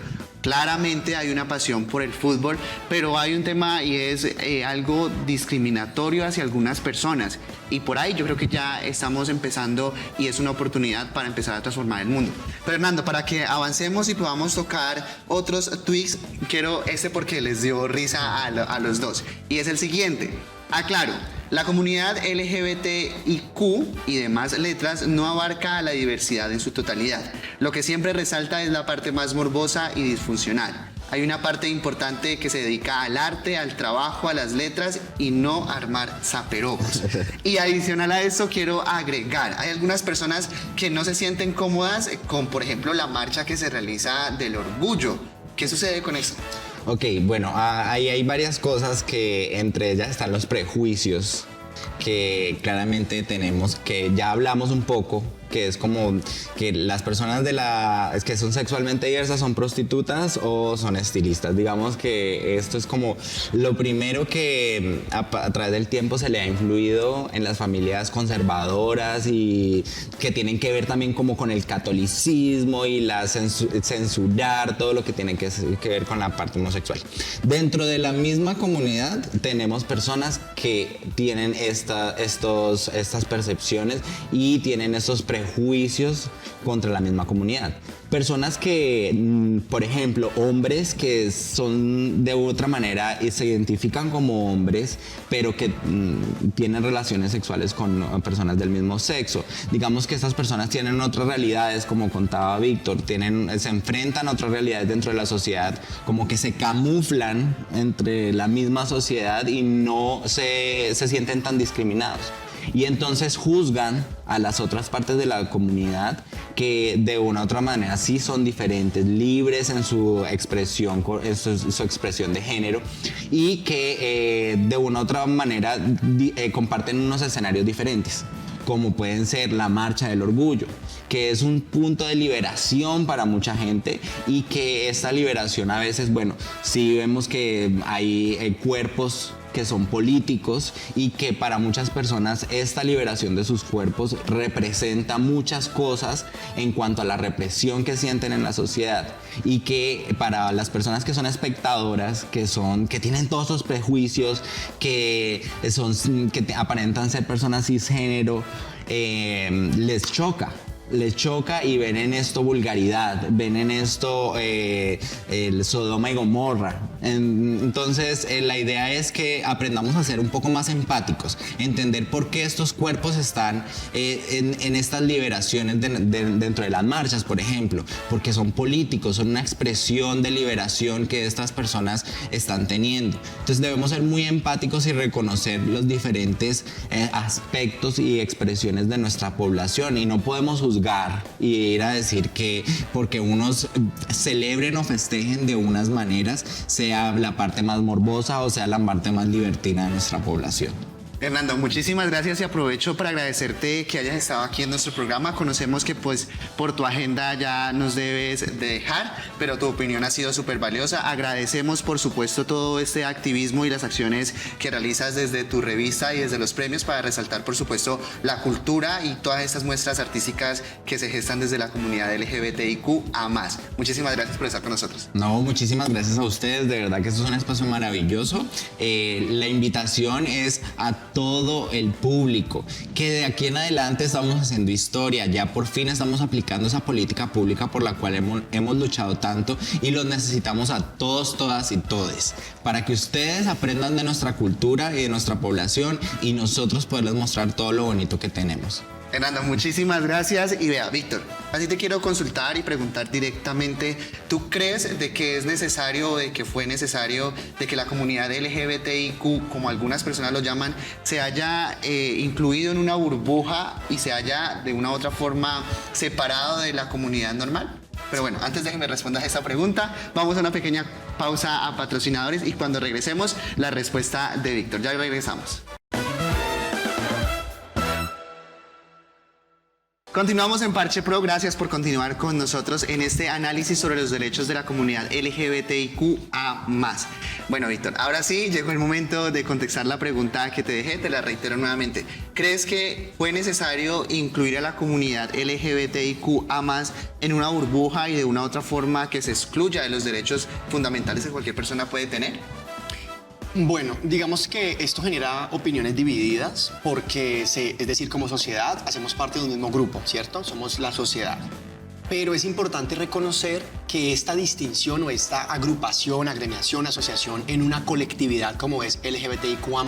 S1: Claramente hay una pasión por el fútbol, pero hay un tema y es algo discriminatorio hacia algunas personas. Y por ahí yo creo que ya estamos empezando y es una oportunidad para empezar a transformar el mundo. Pero Hernando, para que avancemos y podamos tocar otros tweets, quiero porque les dio risa a los dos. Y es el siguiente. Aclaro, la comunidad LGBTIQ y demás letras no abarca a la diversidad en su totalidad. Lo que siempre resalta es la parte más morbosa y disfuncional. Hay una parte importante que se dedica al arte, al trabajo, a las letras y no armar zaperocos. Y adicional a eso quiero agregar, hay algunas personas que no se sienten cómodas con, por ejemplo, la marcha que se realiza del orgullo. ¿Qué sucede con eso?
S4: Ok, bueno, ahí hay varias cosas que entre ellas están los prejuicios que claramente tenemos, que ya hablamos un poco, que es como que las personas que son sexualmente diversas son prostitutas o son estilistas. Digamos que esto es como lo primero que a través del tiempo se le ha influido en las familias conservadoras y que tienen que ver también como con el catolicismo y censurar todo lo que tiene que ver con la parte homosexual. Dentro de la misma comunidad tenemos personas que tienen estas percepciones y tienen estos prejuicios contra la misma comunidad. Personas que, por ejemplo, hombres que son de otra manera y se identifican como hombres, pero que tienen relaciones sexuales con personas del mismo sexo. Digamos que estas personas tienen otras realidades, como contaba Víctor, se enfrentan a otras realidades dentro de la sociedad, como que se camuflan entre la misma sociedad y no se sienten tan discriminados. Y entonces juzgan a las otras partes de la comunidad que de una u otra manera sí son diferentes, libres en su expresión, su expresión de género, y que de una u otra manera comparten unos escenarios diferentes, como pueden ser la marcha del orgullo, que es un punto de liberación para mucha gente, y que esta liberación a veces, bueno, sí vemos que hay cuerpos que son políticos y que para muchas personas esta liberación de sus cuerpos representa muchas cosas en cuanto a la represión que sienten en la sociedad, y que para las personas que son espectadoras, que tienen todos esos prejuicios, que aparentan ser personas cisgénero, les choca y ven en esto vulgaridad, ven en esto el Sodoma y Gomorra. Entonces la idea es que aprendamos a ser un poco más empáticos, entender por qué estos cuerpos están en estas liberaciones dentro de las marchas, por ejemplo, porque son políticos, son una expresión de liberación que estas personas están teniendo. Entonces debemos ser muy empáticos y reconocer los diferentes aspectos y expresiones de nuestra población, y no podemos juzgar y ir a decir que porque unos celebren o festejen de unas maneras sea la parte más morbosa o sea la parte más libertina de nuestra población.
S1: Hernando, muchísimas gracias y aprovecho para agradecerte que hayas estado aquí en nuestro programa. Conocemos que pues por tu agenda ya nos debes de dejar, pero tu opinión ha sido súper valiosa. Agradecemos por supuesto todo este activismo y las acciones que realizas desde tu revista y desde los premios para resaltar por supuesto la cultura y todas estas muestras artísticas que se gestan desde la comunidad LGBTIQ+. Muchísimas gracias por estar con nosotros.
S4: No, muchísimas gracias a ustedes, de verdad que esto es un espacio maravilloso. La invitación es a todo el público, que de aquí en adelante estamos haciendo historia, ya por fin estamos aplicando esa política pública por la cual hemos luchado tanto y los necesitamos a todos, todas y todes, para que ustedes aprendan de nuestra cultura y de nuestra población y nosotros poderles mostrar todo lo bonito que tenemos.
S1: Hernando, muchísimas gracias. Y vea, Víctor, así te quiero consultar y preguntar directamente, ¿tú crees de que es necesario, de que fue necesario, de que la comunidad LGBTIQ, como algunas personas lo llaman, se haya incluido en una burbuja y se haya de una u otra forma separado de la comunidad normal? Pero bueno, antes de que me respondas esta pregunta, vamos a una pequeña pausa a patrocinadores y cuando regresemos, la respuesta de Víctor. Ya regresamos. Continuamos en Parche Pro, gracias por continuar con nosotros en este análisis sobre los derechos de la comunidad LGBTIQA+. Bueno, Víctor, ahora sí llegó el momento de contestar la pregunta que te dejé, te la reitero nuevamente. ¿Crees que fue necesario incluir a la comunidad LGBTIQA+ en una burbuja y de una otra forma que se excluya de los derechos fundamentales que cualquier persona puede tener?
S5: Bueno, digamos que esto genera opiniones divididas porque, es decir, como sociedad hacemos parte de un mismo grupo, ¿cierto? Somos la sociedad. Pero es importante reconocer que esta distinción o esta agrupación, agremiación, asociación en una colectividad como es LGBTIQA+,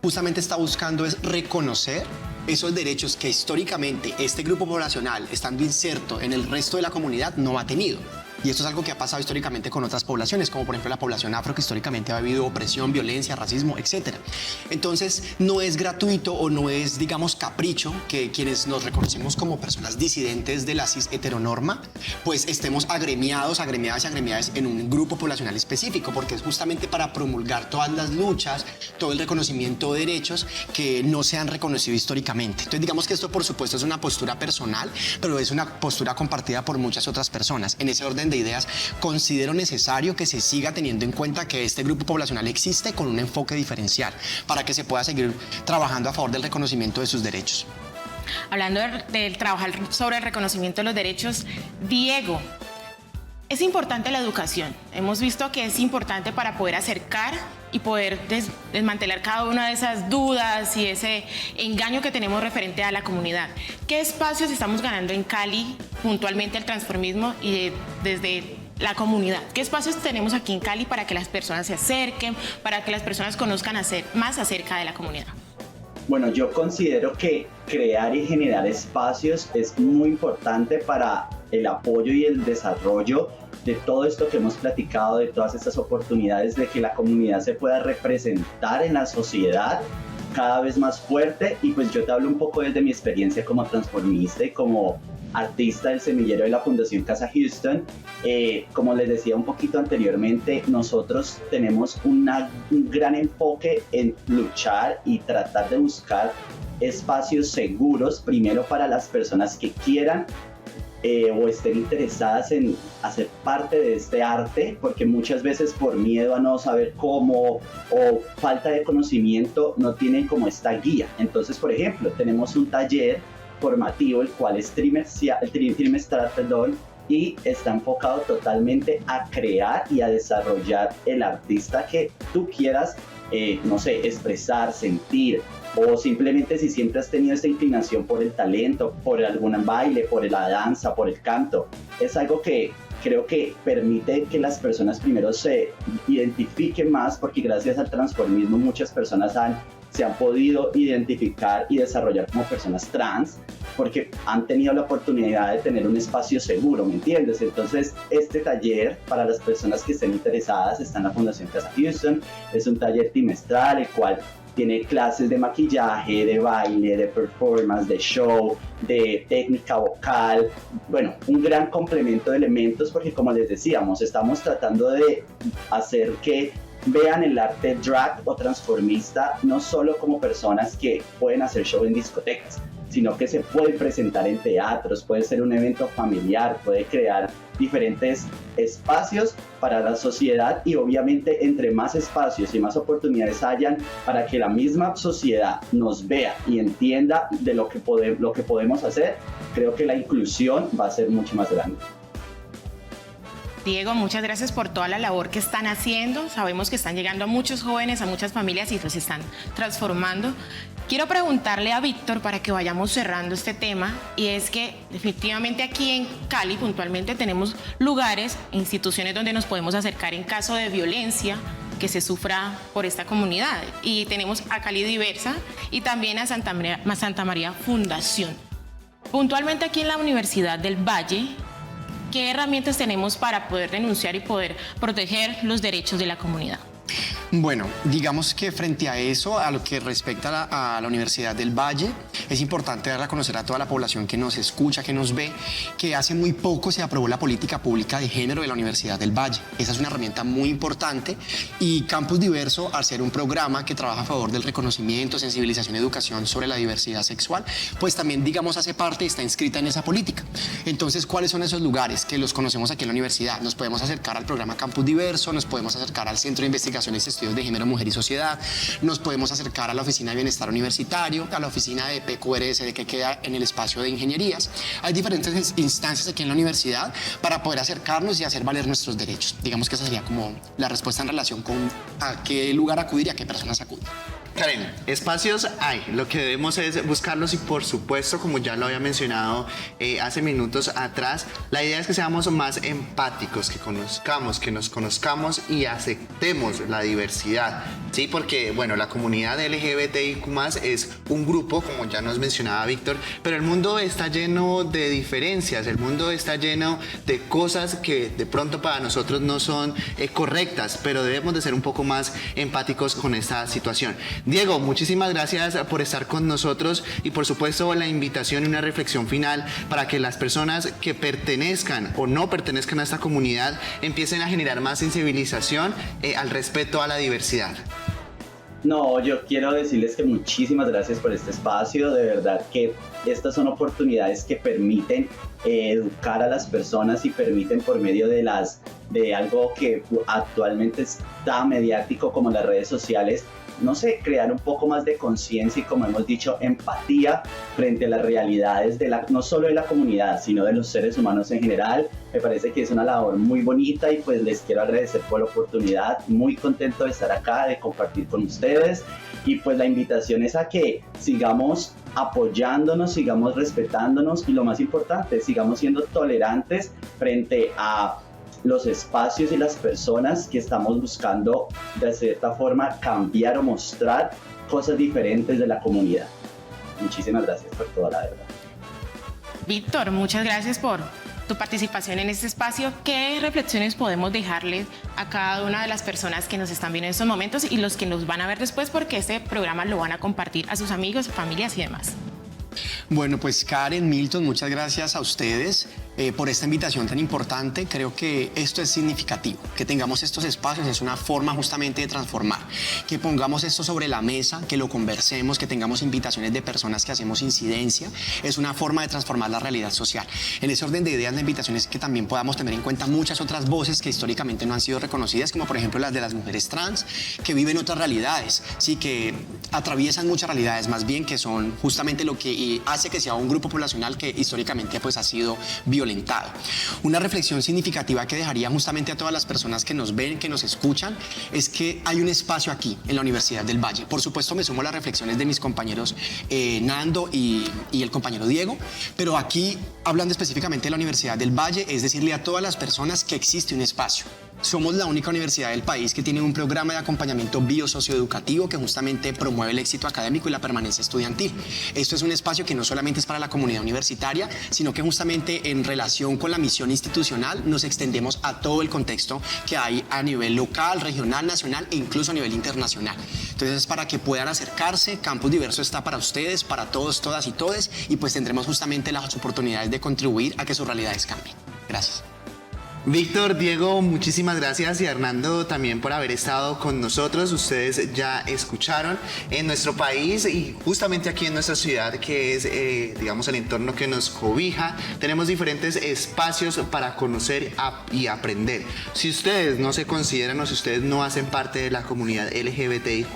S5: justamente está buscando es reconocer esos derechos que históricamente este grupo poblacional, estando inserto en el resto de la comunidad, no ha tenido. Y esto es algo que ha pasado históricamente con otras poblaciones, como por ejemplo la población afro, que históricamente ha vivido opresión, violencia, racismo, etc. Entonces, no es gratuito o no es, digamos, capricho que quienes nos reconocemos como personas disidentes de la cis heteronorma, pues estemos agremiados, agremiadas y agremiadas en un grupo poblacional específico, porque es justamente para promulgar todas las luchas, todo el reconocimiento de derechos que no se han reconocido históricamente. Entonces, digamos que esto, por supuesto, es una postura personal, pero es una postura compartida por muchas otras personas. En ese orden de ideas, considero necesario que se siga teniendo en cuenta que este grupo poblacional existe con un enfoque diferencial para que se pueda seguir trabajando a favor del reconocimiento de sus derechos.
S2: Hablando del trabajar sobre el reconocimiento de los derechos, Diego, es importante la educación. Hemos visto que es importante para poder acercar y poder desmantelar cada una de esas dudas y ese engaño que tenemos referente a la comunidad. ¿Qué espacios estamos ganando en Cali puntualmente al transformismo y desde la comunidad? ¿Qué espacios tenemos aquí en Cali para que las personas se acerquen, para que las personas conozcan más acerca de la comunidad?
S6: Bueno, yo considero que crear y generar espacios es muy importante para el apoyo y el desarrollo de todo esto que hemos platicado, de todas estas oportunidades de que la comunidad se pueda representar en la sociedad cada vez más fuerte. Y pues yo te hablo un poco desde mi experiencia como transformista y como artista del semillero de la Fundación Casa Houston. Como les decía un poquito anteriormente, nosotros tenemos un gran enfoque en luchar y tratar de buscar espacios seguros, primero para las personas que quieran o estén interesadas en hacer parte de este arte, porque muchas veces por miedo a no saber cómo o falta de conocimiento no tienen como esta guía. Entonces, por ejemplo, tenemos un taller formativo, el cual es trimestral, y está enfocado totalmente a crear y a desarrollar el artista que tú quieras, no sé, expresar, sentir, o simplemente si siempre has tenido esta inclinación por el talento, por algún baile, por la danza, por el canto. Es algo que creo que permite que las personas primero se identifiquen más, porque gracias al transformismo muchas personas se han podido identificar y desarrollar como personas trans, porque han tenido la oportunidad de tener un espacio seguro, ¿me entiendes? Entonces, este taller, para las personas que estén interesadas, está en la Fundación Casa Houston. Es un taller trimestral, el cual tiene clases de maquillaje, de baile, de performance, de show, de técnica vocal. Bueno, un gran complemento de elementos, porque como les decíamos, estamos tratando de hacer que vean el arte drag o transformista no solo como personas que pueden hacer show en discotecas, sino que se puede presentar en teatros, puede ser un evento familiar, puede crear diferentes espacios para la sociedad y obviamente entre más espacios y más oportunidades hayan para que la misma sociedad nos vea y entienda de lo que podemos hacer, creo que la inclusión va a ser mucho más grande.
S2: Diego, muchas gracias por toda la labor que están haciendo. Sabemos que están llegando a muchos jóvenes, a muchas familias y los están transformando. Quiero preguntarle a Víctor para que vayamos cerrando este tema, y es que definitivamente aquí en Cali puntualmente tenemos lugares, instituciones donde nos podemos acercar en caso de violencia que se sufra por esta comunidad. Y tenemos a Cali Diversa y también a Santa María Fundación. Puntualmente aquí en la Universidad del Valle, ¿qué herramientas tenemos para poder denunciar y poder proteger los derechos de la comunidad?
S5: Bueno, digamos que frente a eso, a lo que respecta a la Universidad del Valle, es importante dar a conocer a toda la población que nos escucha, que nos ve, que hace muy poco se aprobó la política pública de género de la Universidad del Valle. Esa es una herramienta muy importante y Campus Diverso, al ser un programa que trabaja a favor del reconocimiento, sensibilización y educación sobre la diversidad sexual, pues también, digamos, hace parte, está inscrita en esa política. Entonces, ¿cuáles son esos lugares que los conocemos aquí en la universidad? Nos podemos acercar al programa Campus Diverso, nos podemos acercar al Centro de Investigaciones y Estudios de Género, Mujer y Sociedad, nos podemos acercar a la Oficina de Bienestar Universitario, a la oficina de PQRS que queda en el espacio de ingenierías. Hay diferentes instancias aquí en la universidad para poder acercarnos y hacer valer nuestros derechos. Digamos que esa sería como la respuesta en relación con a qué lugar acudir y a qué personas acudir.
S1: Karen, espacios hay, lo que debemos es buscarlos y por supuesto, como ya lo había mencionado hace minutos atrás, la idea es que seamos más empáticos, que nos conozcamos y aceptemos la diversidad, ¿sí? Porque, bueno, la comunidad LGBTIQ+ es un grupo, como ya nos mencionaba Víctor, pero el mundo está lleno de diferencias, el mundo está lleno de cosas que de pronto para nosotros no son correctas, pero debemos de ser un poco más empáticos con esta situación. Diego, muchísimas gracias por estar con nosotros y por supuesto la invitación y una reflexión final para que las personas que pertenezcan o no pertenezcan a esta comunidad empiecen a generar más sensibilización al respeto a la diversidad.
S6: No, yo quiero decirles que muchísimas gracias por este espacio, de verdad que estas son oportunidades que permiten educar a las personas y permiten por medio de algo que actualmente está mediático como las redes sociales, no sé, crear un poco más de conciencia y, como hemos dicho, empatía frente a las realidades no solo de la comunidad, sino de los seres humanos en general. Me parece que es una labor muy bonita y pues les quiero agradecer por la oportunidad, muy contento de estar acá, de compartir con ustedes, y pues la invitación es a que sigamos apoyándonos, sigamos respetándonos y, lo más importante, sigamos siendo tolerantes frente a los espacios y las personas que estamos buscando de cierta forma cambiar o mostrar cosas diferentes de la comunidad. Muchísimas gracias por toda la verdad.
S2: Víctor, muchas gracias por tu participación en este espacio. ¿Qué reflexiones podemos dejarles a cada una de las personas que nos están viendo en estos momentos y los que nos van a ver después, porque este programa lo van a compartir a sus amigos, familias y demás?
S5: Bueno, pues Karen, Milton, muchas gracias a ustedes por esta invitación tan importante. Creo que esto es significativo, que tengamos estos espacios, es una forma justamente de transformar, que pongamos esto sobre la mesa, que lo conversemos, que tengamos invitaciones de personas que hacemos incidencia, es una forma de transformar la realidad social. En ese orden de ideas, la invitación es que también podamos tener en cuenta muchas otras voces que históricamente no han sido reconocidas, como por ejemplo las de las mujeres trans, que viven otras realidades, sí, que atraviesan muchas realidades, más bien, que son justamente lo que hace que sea un grupo poblacional que históricamente pues ha sido violentado. Una reflexión significativa que dejaría justamente a todas las personas que nos ven, que nos escuchan, es que hay un espacio aquí en la Universidad del Valle. Por supuesto, me sumo a las reflexiones de mis compañeros Nando y el compañero Diego, pero aquí, hablando específicamente de la Universidad del Valle, es decirle a todas las personas que existe un espacio. Somos la única universidad del país que tiene un programa de acompañamiento biosocioeducativo que justamente promueve el éxito académico y la permanencia estudiantil. Esto es un espacio que no solamente es para la comunidad universitaria, sino que justamente en relación con la misión institucional nos extendemos a todo el contexto que hay a nivel local, regional, nacional e incluso a nivel internacional. Entonces, para que puedan acercarse, Campus Diverso está para ustedes, para todos, todas y todes, y pues tendremos justamente las oportunidades de contribuir a que sus realidades cambien. Gracias.
S1: Víctor, Diego, muchísimas gracias y a Hernando también por haber estado con nosotros. Ustedes ya escucharon en nuestro país y justamente aquí en nuestra ciudad, que es, digamos, el entorno que nos cobija, tenemos diferentes espacios para conocer y aprender. Si ustedes no se consideran o si ustedes no hacen parte de la comunidad LGBTIQ+,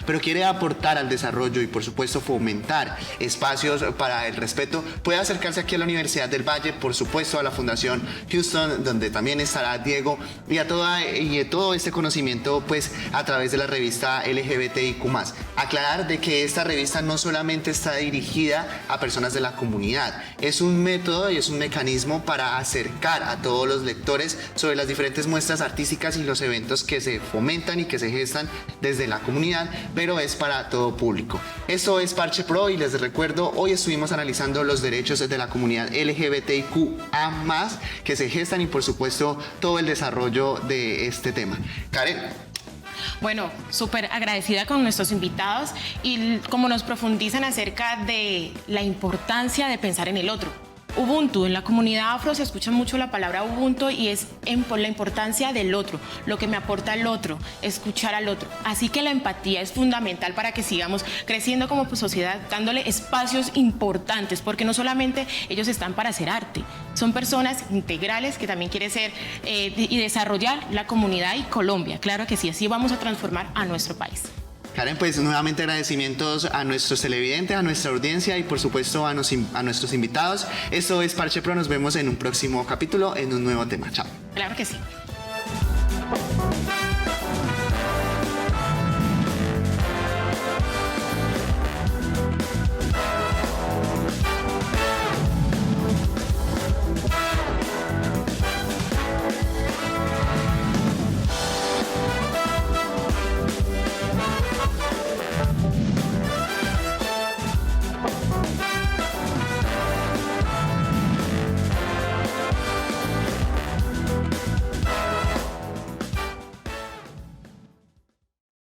S1: pero quiere aportar al desarrollo y por supuesto fomentar espacios para el respeto, puede acercarse aquí a la Universidad del Valle, por supuesto a la Fundación Houston, donde también estará Diego y todo este conocimiento pues a través de la revista LGBTIQ+. Aclarar de que esta revista no solamente está dirigida a personas de la comunidad, es un método y es un mecanismo para acercar a todos los lectores sobre las diferentes muestras artísticas y los eventos que se fomentan y que se gestan desde la comunidad, pero es para todo público. Esto es Parche Pro y les recuerdo, hoy estuvimos analizando los derechos de la comunidad LGBTIQA+, que se gestan y por supuesto todo el desarrollo de este tema. Karen.
S2: Bueno, súper agradecida con nuestros invitados y como nos profundizan acerca de la importancia de pensar en el otro. Ubuntu, en la comunidad afro se escucha mucho la palabra Ubuntu y es por la importancia del otro, lo que me aporta el otro, escuchar al otro. Así que la empatía es fundamental para que sigamos creciendo como sociedad, dándole espacios importantes, porque no solamente ellos están para hacer arte, son personas integrales que también quieren ser y desarrollar la comunidad y Colombia. Claro que sí, así vamos a transformar a nuestro país.
S1: Karen, pues nuevamente agradecimientos a nuestros televidentes, a nuestra audiencia y por supuesto a nuestros invitados. Esto es Parche Pro, nos vemos en un próximo capítulo, en un nuevo tema. Chao.
S2: Claro que sí.